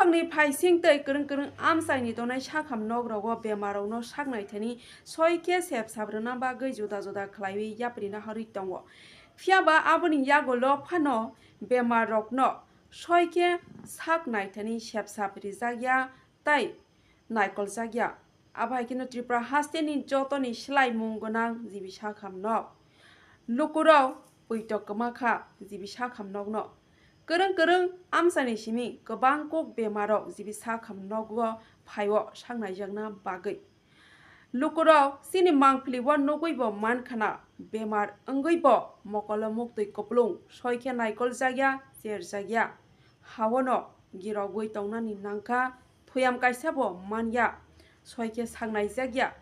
bufangni phaising tei kereng amsaini tonai sakham nogrogo bemarokno saknai thani soike sep sabrana bagui juda juda khlaiwi yaprina harui tongo phiaba aboni yagolo phano bemarokno soike saknai thani sep sap rijakya tai naikol jakya abai kino Tripura haste ni jotoni slai mung gonang jibi sakham nok lukurok puitok kmakha jibi sakham nokno kereng amsani simi gobang kok bemarok jibi sakham nogo phaio saknaijakna bagui lukurok sini mangpilibo nuguibo mankhana bemar wngwibo mokolo muktui kuplung soike naikol jakya cherjakya hawono girogui tongnani nangkha phuyam kaisabo manya soike saknaijakya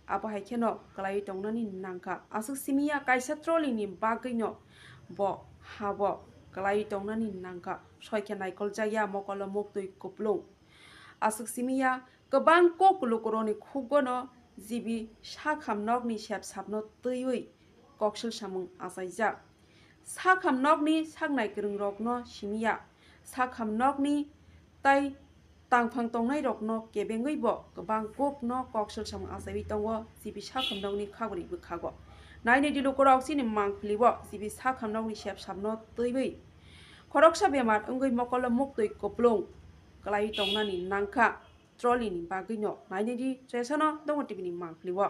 abo haikeno klai tongnani nangkha asuk simia kaisa trolley ni bagui no bo habo klai tongnani nangkha soike naikol jakya mokolo muktui kuplung asuk simia gobang kok lukuroni khugono jibi sakham nokni sep sapno twiwi koksil samung achaijak sakham nokni saknai kerengrokno simia sakham nokni tai tangphang tongnai rokno kebengwibo gobang kok no koksil samung achaiwi tongo jibi sakham nokni khaguri bwkhago naini di lukurok sini mangpilibo jibi sakham nokni sep sapno twiwi khoroksa bemar wngwi mokolo muktui kuplung klai tongnani nangkha trolley ni bagui no naini di chesano dongo tv ni mangpilibo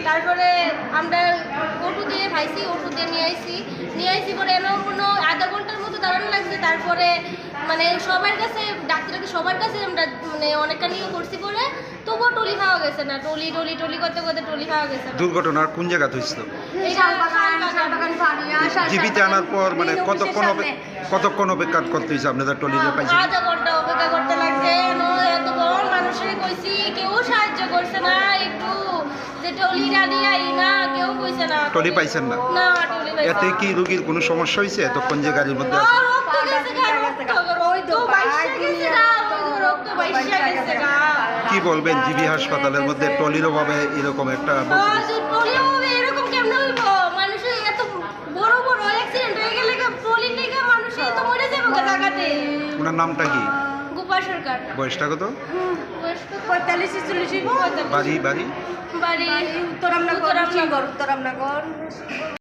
তারপরে আমরা auto দিয়ে ভাইছি auto দিয়ে নিয়ে আইছি পরে এমন কোনো আধা ঘন্টার মতো দাঁড়ানো লাগছে তারপরে মানে সবার কাছে ডাক্তারকে সবার কাছে আমরা মানে অনেকখানিও করছি পরে তবুও টলি খাওয়া গেছে না টলি করতে টলি খাওয়া গেছে না দুর্ঘটনার কোন জায়গাতে হয়েছিল জীবিত আনার পর মানে কতক্ষণ অপেক্ষা করতে হয়েছে আপনাদের টলিতে পাইছে আধা ঘন্টা অপেক্ষা করতে লাগছে এত বড় মানুষের কইছি কেউ সাহায্য করছে না একটু যে টলি রানি আই না কেউ কইছে না টলি পাইছেন না না টলি পাইছে এতে কি রোগীর কোনো সমস্যা হয়েছে এতক্ষণ যে গাড়ির মধ্যে আছে কি বলবেন জিবি হাসপাতালের মধ্যে টলির অভাবে এরকম একটা এরকম কেমন হইব মানুষের এত বড় বড় অ্যাক্সিডেন্ট হয়ে গেলে টলির লেগে মানুষ তো মরে যাবে জায়গাতে ওনার নামটা কি গোপাল সরকার বয়সটা কত বয়স 45-40 বাড়ি উত্তরামনগর